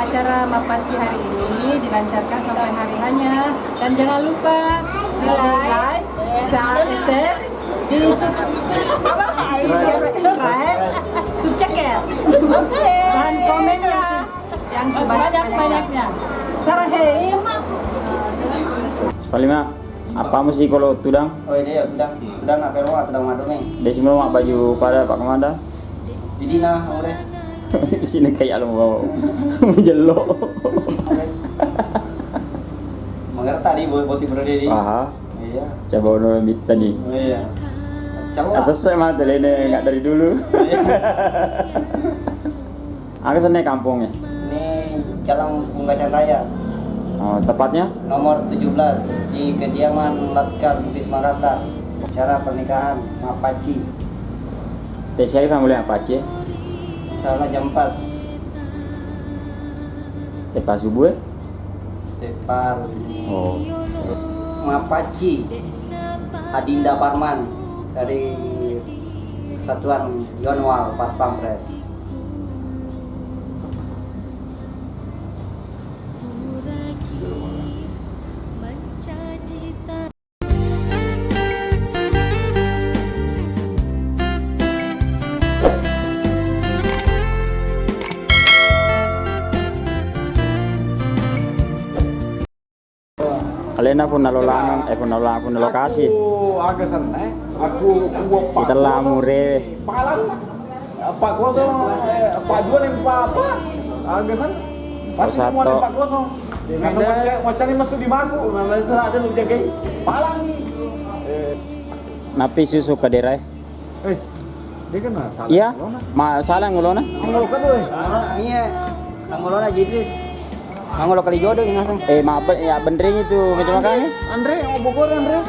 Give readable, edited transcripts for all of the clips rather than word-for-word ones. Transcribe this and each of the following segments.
acara Mapaci hari ini dilancarkan sampai hari hanya. Dan jangan lupa di like, share, di subscribe, subceker, dan komennya yang sebanyak-banyaknya. Sarahei. Palima, apa mesti kalau tudang? Oh ini ya tudang apa rumah tudang madu nih. Desi mau baju pada Pak Komandan. Di dina ore. Sini kayak lo mau menjelok. Mengerti tadi boti berdiri. Wah, Iya. coba ono tadi. Oh, iya. Coba. Selesai mah tadi nggak dari dulu. Aku sana kampungnya. Ini Jalan Punggacan Raya. Oh, tepatnya? Nomor 17 di kediaman Laskar Bugis Makassar. Acara pernikahan Mapaci. TCI kamu lihat apa aja? Misalnya jam 4 Tepa subuh? Tepar Oh. Mapaci Adinda Parman dari Kesatuan Yonwal Pas Pampres. Kalian pun nalolangan, pun lokasi. Aku agak senang. Aku Kita lah mure. Palang Pak Kosong, Pak Dua yang Pak apa? Agak senang. Pasti Satu. semua ada Pak Kosong. Karena macam ini masuk di maku. Masalah ada lu jaga. Palang. Napi susu ke daerah. Dia kan salah. Iya, masalah ngulona. Anglo kan tuh. Iya, Anggolona Jidris. Anggolo kali jodoh ini langsung. Ya bendring itu macam makanya. Andre, mau Bogor Andre.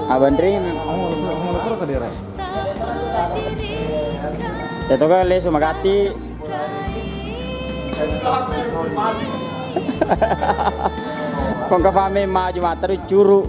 Bendring. Anglo ke daerah. Ya tuh kan lesu magati. Kung kafame maju mataru curu.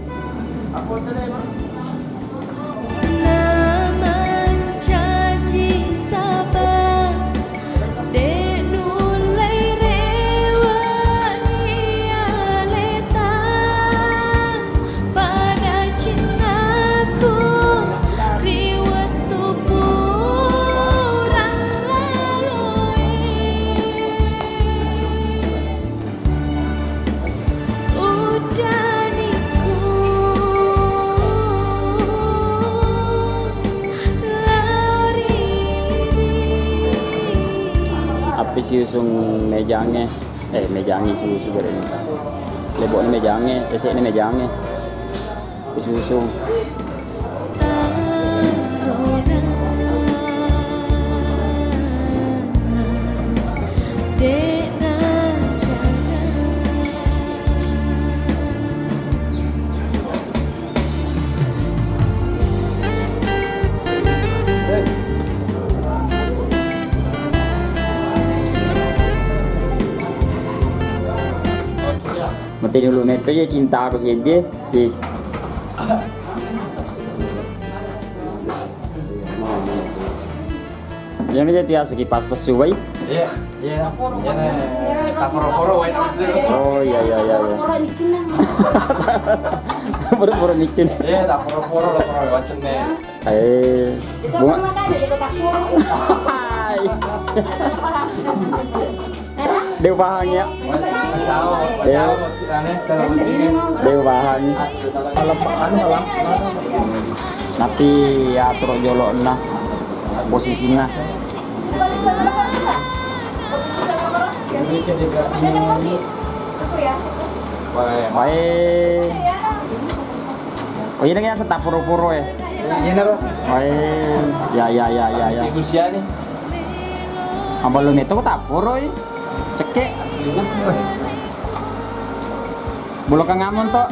Api si usung mejangnya, mejangi susu berani. Lebok ni mejangnya, esek ni mejangnya. Si usung. Mati dulu meter je cinta aku si dia. Yang ni dia segi pas pesu baik. Iya, iya. Tak poro-poro wae. Oh iya. Buru-buru micin. Iya, tak poro-poro lah poro wacen ne. Bunga. Dia pahang ya. Dia pahang. Tapi ya terus jolok nah posisinya. Baik. Oh ini kayaknya setap puro-puro ya. Iya naro. Ya. Si usia nih. Ambal lu itu tak puro ya. Cekek. Bulu kang ngamon toh.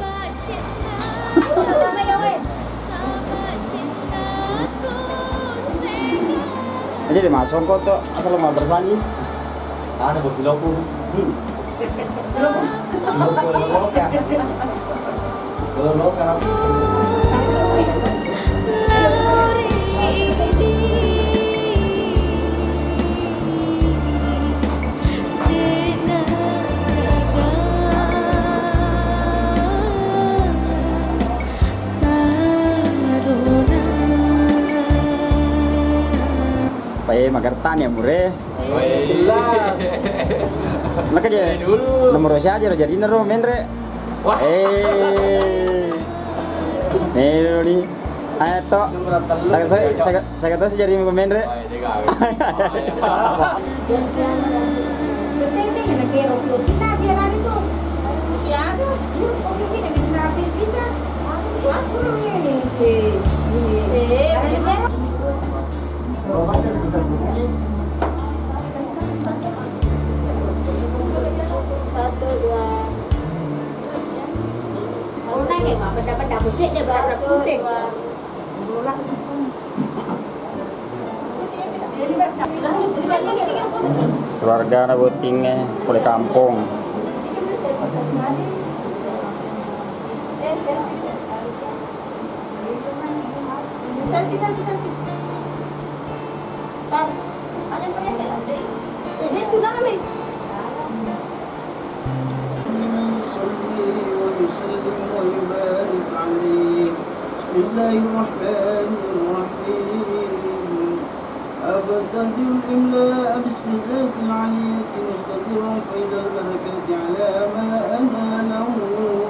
Jadi masuk kok tuh asal mau berbagi. Ada bos loku. Loku karena Magertan ya Bure. Jelas. Maka aja Dulu. nomor saya aja jadi nero menre. Wah. Nero nih. Ayo toh. Saya kata sih jadi pemain re. Wah, ini gawe. Penting ada kayak kita biar hari itu. Ya ada. Oke kita bisa bisa. Aku ini. Satu dua. Hôm nay ngày mà bắt đầu một chuyện để bảo là không thể. Keluarga na butingnya oleh kampung. Selfie. Bang, kalian pernah nggak ada? Jadi tunang kami. بسم الله الرحمن الرحيم أبتدئ الإملاء بسم الله العلية مستقرا فإذا البركات على ما أناله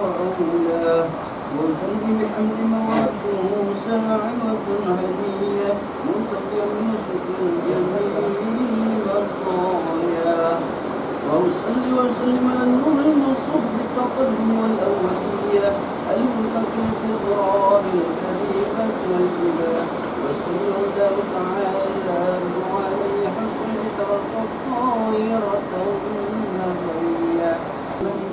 وأولاه والفرد بحمد مواده ساعدة هدية منتقيا من الشكر الجميل والطايا وأصلي وأسلم على النور المصب بالتقدم والأولية المنتقل في القرآن الكريمة والكبار واستغفر الله تعالى بدعائي حسن ترك الطائرة النبوية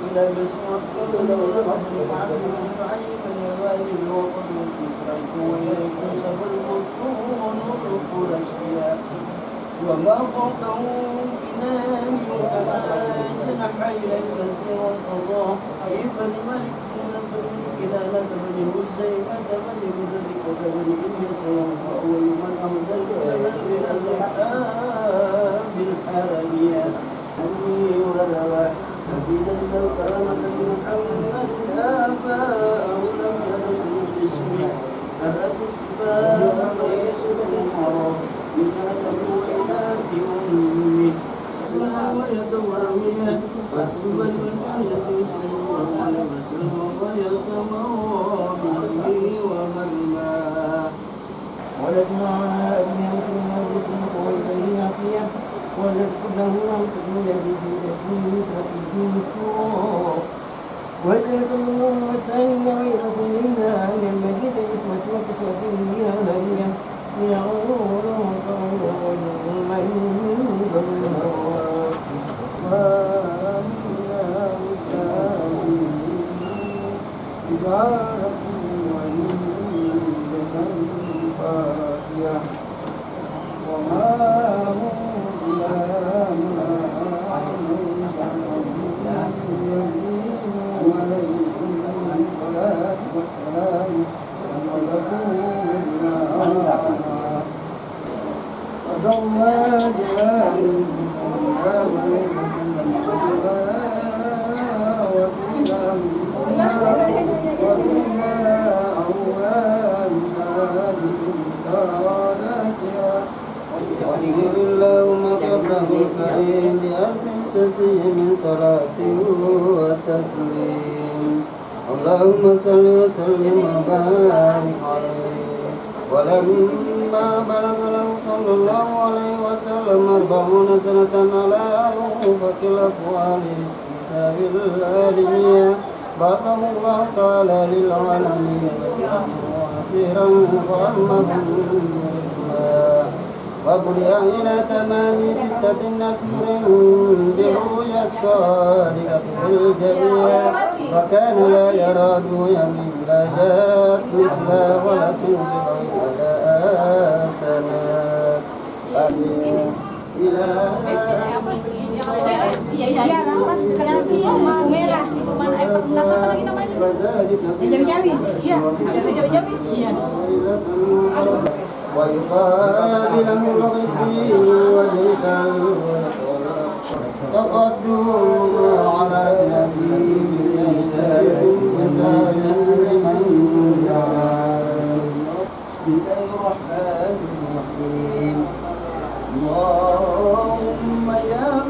إلى بسمة كل رب عنه فعيما يوالي وقد تكرش ويكسب البطون القرشية وما فوقه بنام كما جنح إليك والقضاء كيف الملك إذا لا تبني الزيمة تبني بذلك وتبني إليس وأول من أهدى من الرحاب بالحرمية أني ولوا أبدا لو كرمت محمد آباءه لم يرسل باسمي أرد السباق يسر المرض بما تبوئنا في أمي ويتورمية وأكتب الولاية صلى الله عليه وسلم ويتمر به ومرماه ولدنا أبناء مسلمين باسمه والبيناتية ولدت له أنفس الذي في يده نصرة الدين السوء وجلس الله وسلم غيره منا أن المجيد اسمة وكسوة بها هدية يعود قول من بالموت وأنا مسلمين تجارة وعندة فاتية وما هم اللهم قبله الكريم بألف سسي من صلاة وتسليم اللهم صل وسلم وبارك عليه ولما بلغ له صلى الله عليه وسلم 40 سنة على أوفق الأفوال حساب العالمية بعثه الله تعالى للعالمين وخيرا فأمهم وبرئ إلى تمام 6 أشهر برؤيا الصادقة في الجميع وكان لا يرى دنيا من لا جاءت مثلا ولا تنزل على سنة إلى Iya, mas sekarang dia mau merah. Mana iPad NASA apa lagi namanya? Jawi-jawi. Iya, jawi-jawi. Iya. ويقابله الغدي وجهك تقدم على النبي بسال لمن دعا بسم الله الرحمن الرحيم الله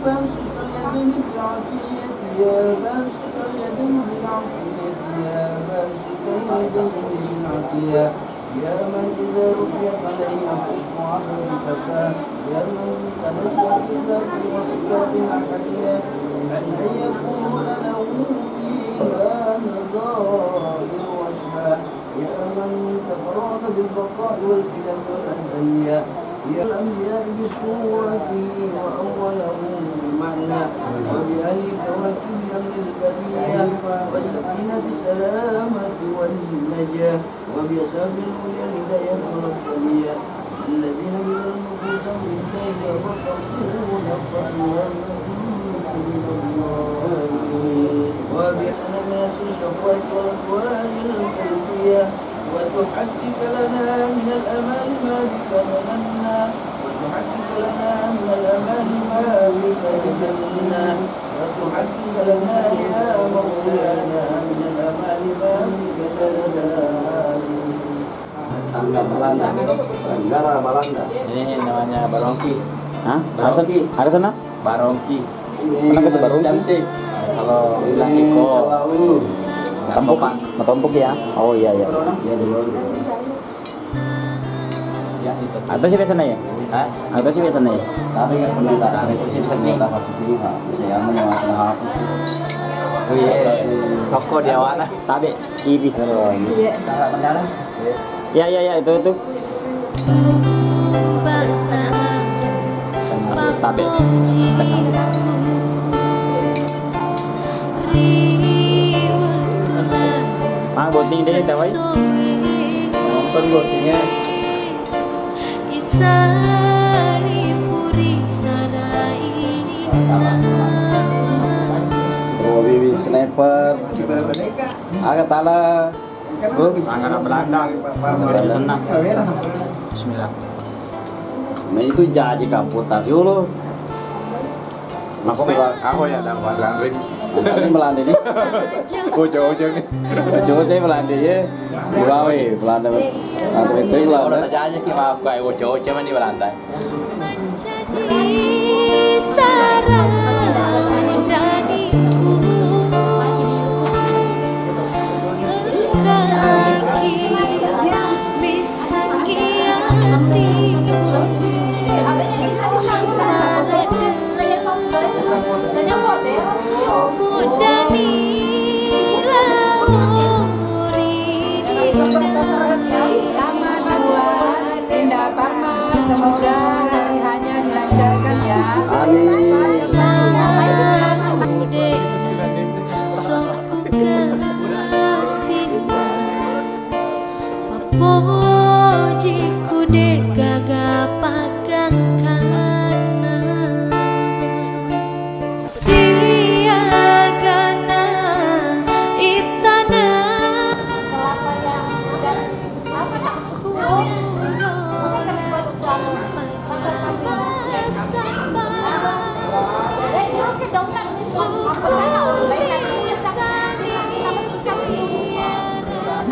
باسط اليدين بالعافية يا باسط اليدين بالعافية يا باسط اليدين بالعافية يا من إذا رفعت عليه الحكم عرفتك يا من تنزلت ذات وصفات العقلية أن يكون له فيها نظائر وأشباه يا من تفرد بالبقاء والكلام والأنسية يا الأنبياء بصورته وأوله بمعنى وبأهل الكواكب أمر البرية والسكينة السلامة والنجاة وبأصحاب الأولياء الهداية والربانية الذين من النفوس من الليل وفقون فأنهم من الله وبأسنا الناس الشهوات والأكوان القلبية وتحقق لنا من الأمال ما بك ظننا وتحقق لنا من الأمال ما بك ظننا وتحقق لنا يا مولانا من الأمال ما بك ظننا. Sangga Belanda, negara Belanda. Ini namanya Barongki. Hah? Ada sana? Barongki. Pernah ke Sebarongki? Cantik. Kalau bilang Ciko, nggak Tampuk, sopan. Matompok ya? Oh iya iya. Ya dulu. Ya itu. Atau sih biasanya ya? Hah? Atau sih biasanya ya? Tapi kan pendeta itu sih kita masih pilihan. Saya mau apa? Oh iya. Soko di awana. Tabe, iri. Kakak Mandala. Ya ya ya itu. Tabe. Boting deh tawai. Nonton botingnya. Oh, bibi sniper. Agak tala. Sangat Belanda. Senang. Bismillah. Nah itu jadi kaputar dulu. Aku ya dalam Belanda. Ini Belanda nih. Ojo-ojo nih. Coba saya Belanda ya. Gawe Belanda. Belanda itu Belanda. Orang aja ki maaf kayak ojo-ojo mah di Belanda. Semoga latihannya dilancarkan ya. Amin.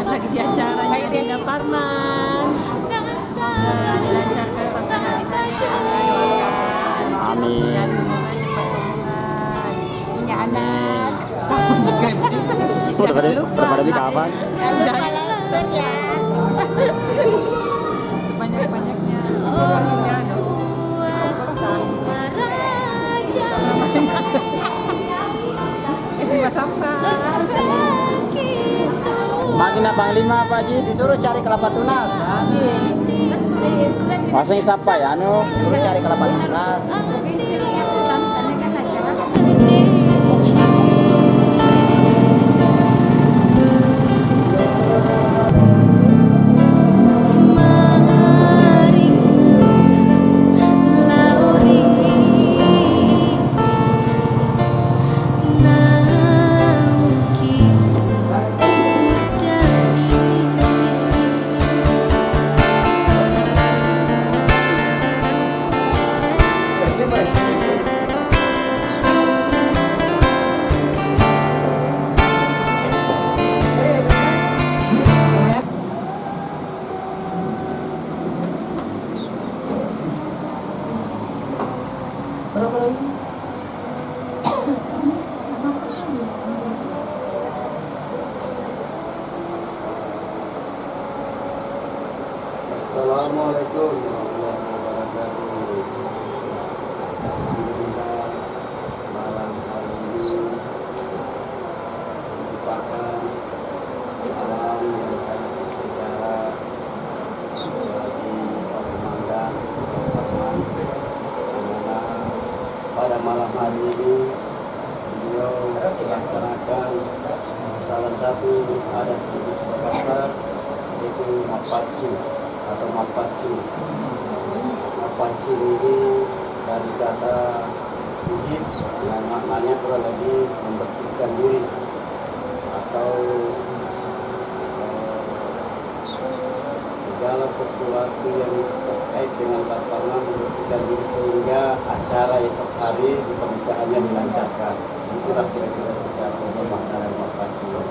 Lagi di acaranya Dinda Parman. Dilancarkan sampai hari doakan. Amin. Dan semoga cepat keluar. Punya anak. Sama juga. Berpada di kapan? Sebanyak-banyaknya. Terima sampah. Makin apa lima Pak Haji? Disuruh cari kelapa tunas. Masanya siapa ya anu? Disuruh cari kelapa tunas. Berapa lagi? pada malam hari ini beliau melaksanakan salah satu adat Bugis Makassar, yaitu Mapacu atau Mapacu. Mapacu ini dari kata Bugis yang maknanya kurang lebih membersihkan diri atau segala sesuatu yang terkait dengan lapangan membersihkan diri sehingga acara esok hari di pernikahannya dilancarkan. Itulah kira-kira secara umum makna Mapacu.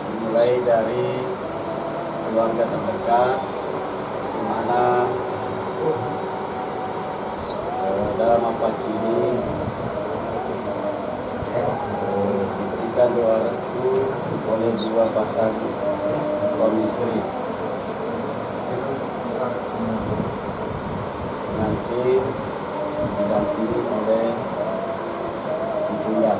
Dimulai dari keluarga terdekat, di mana dalam Mapacu ini diberikan doa restu oleh dua pasang suami istri. Nanti didampingi oleh ibunya.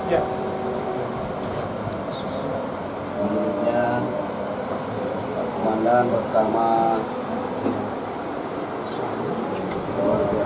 Ya. Selanjutnya Pak Komandan bersama keluarga.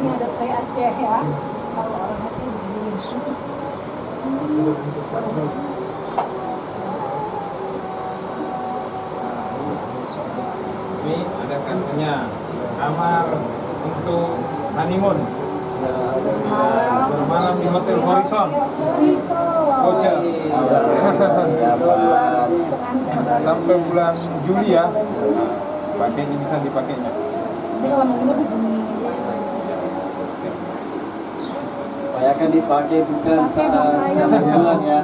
Ini adat saya Aceh ya. Kalau orang Aceh begini. Ini ada kartunya. Kamar untuk honeymoon. Bermalam di Hotel Horizon. Hotel. Sampai bulan Juli ya. Pakainya bisa dipakainya. Ini kalau mau nginep begini. Upayakan dipakai bukan Pakai dong, saat saya. kesemuan ya.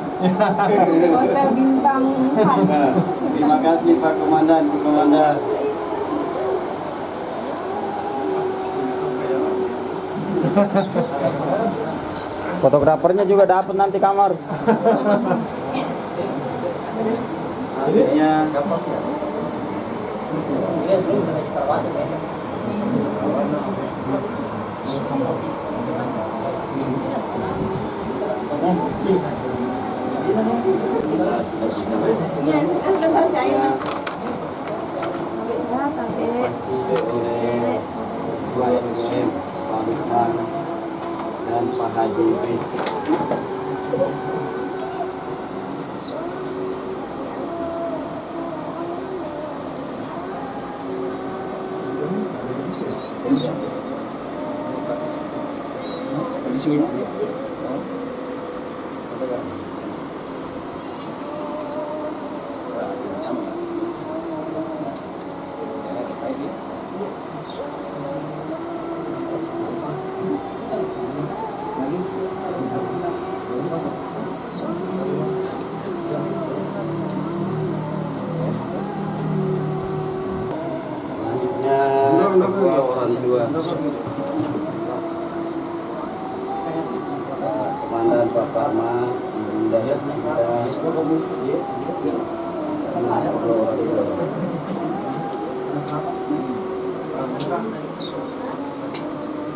Hotel bintang 4. Nah, terima kasih Pak Komandan, Bu Komandan. Fotografernya juga dapat nanti kamar. Akhirnya oleh Dua RWM, Pak Lukman dan Pak Haji Rizky. Selanjutnya kedua orang tua Komandan Pak Farma, Bunda Cinta,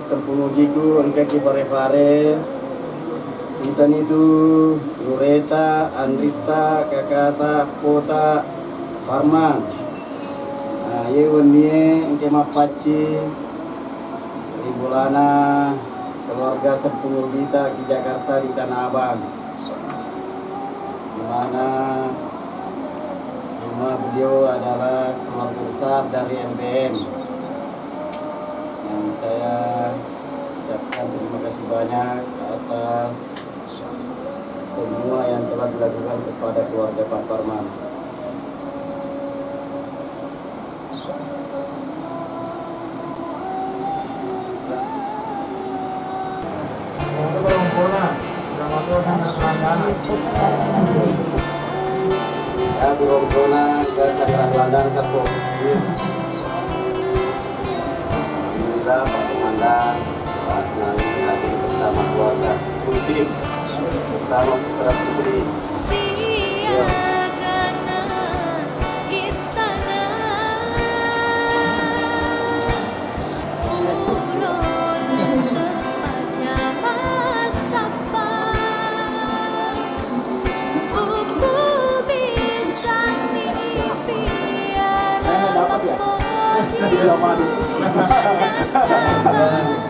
Sepuluh gigu engke kipare-pare Intan itu Nureta, Andrita, Kakata, Kota, Farman. Nah, ye wennie engke Mapaci Ibu Lana keluarga 10 Gita di Jakarta di Tanah Abang. Di mana rumah beliau adalah keluarga besar dari MBM. Yang saya ucapkan terima kasih banyak atas semua yang telah dilakukan kepada keluarga Pak Farman. Ya, burung kona ke Sandra Landang Serpo. Alhamdulillah Pak Komandan, Pak senang hadir bersama keluarga Ultim bersama putra putri.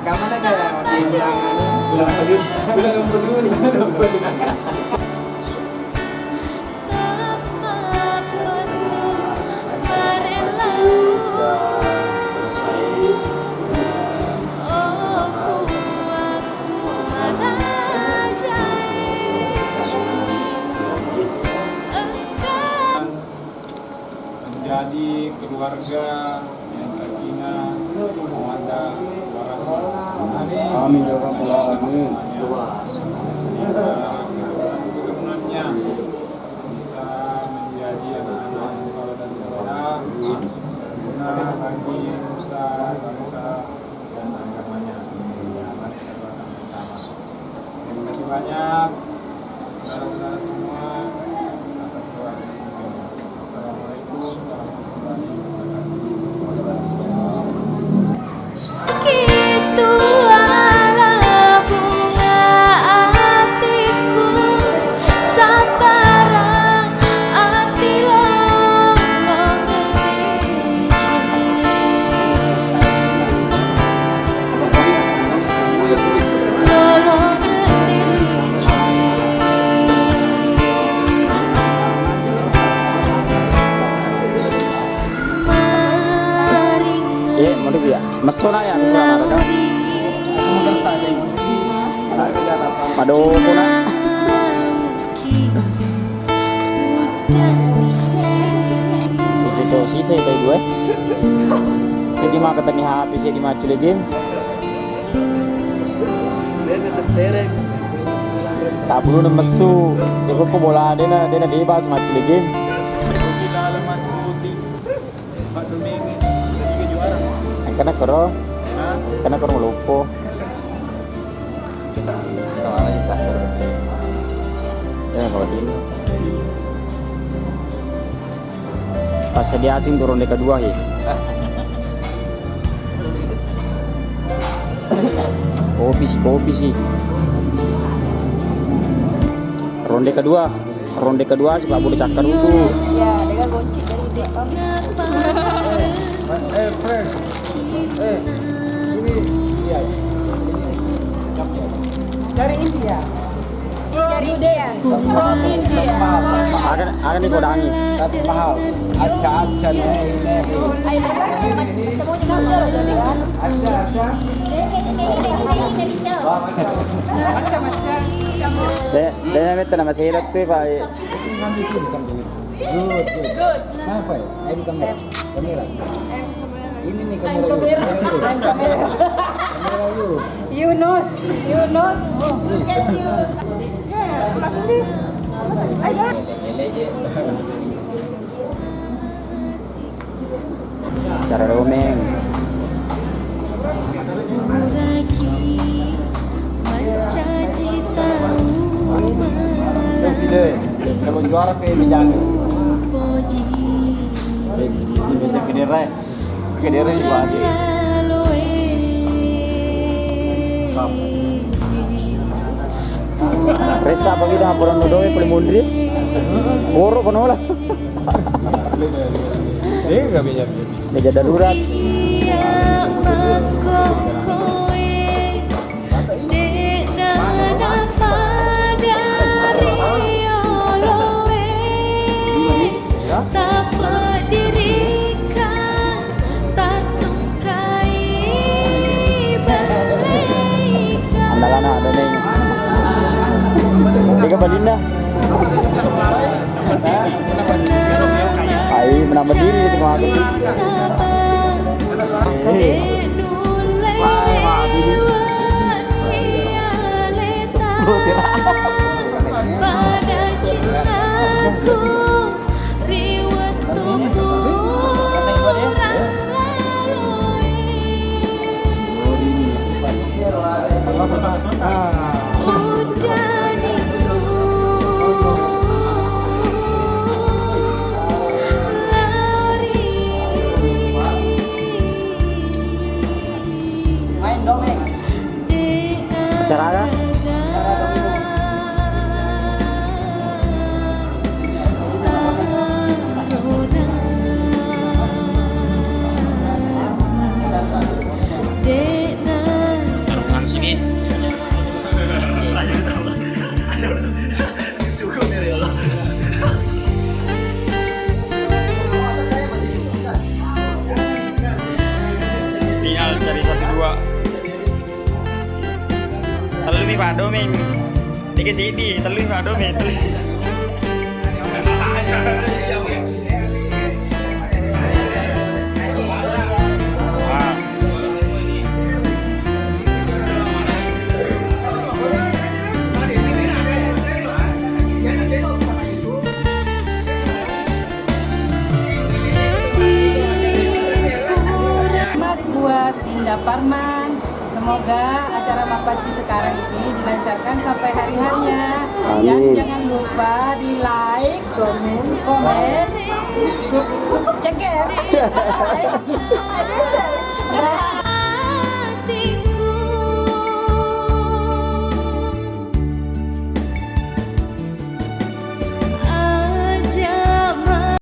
Kamu saja bilang peduli. Menjadi keluarga yang sakinah, mawaddah, warahmah. Amin ya rabbal alamin. Keturunannya bisa menjadi anak-anak yang saleh dan salehah, guna bagi nusa, bangsa dan agamanya. Masih akan bersama. Terima kasih banyak saudara-saudara semua atas doanya. Assalamualaikum warahmatullahi wabarakatuh. Gitu ala bunga hatiku, sabarang hati lolong Mau ya? Mesona ya, mesona ada. Pado puna. Si cucu si saya tahu gue. Saya di mana ketemu HP, saya di mana cuci game. Tak perlu nemesu. Jadi kok bola dena bebas macam cuci game. Karena koro melupo. Ya kalau ini. Pas dia asing turun ronde kedua ya. Kopi sih. Ronde kedua si Pak boleh cakar dulu. Ya, dia kunci dari dia. Dari India. Dari dia. Akan dikodangi. Mahal. Aca nih. Dia mete nama sirap tuh Pak. Good. Siapa ya? Ayo kamera. Ini nih kamera. Kamera yuk. Yunus. Cara romeng. Kalau juara ke Bijang. Kedere ibadi. Resa bagi dah orang nodoe paling mundri. Boro kono lah. Enggak bisa. Meja darurat. Andalan ada nih. Tiga Balinda. Ai menang berdiri di tengah aku. Main dongeng. Acara apa? Taruhan sini. Tinggal cari 1-2. Terlalu Pak Doming. Tiga sini, terlalu Pak Doming. Selamat buat Dinda Parman. Semoga acara Mapaci sekarang ini dilancarkan sampai hari hanya. Dan Amin. jangan lupa di like, komen, ceker.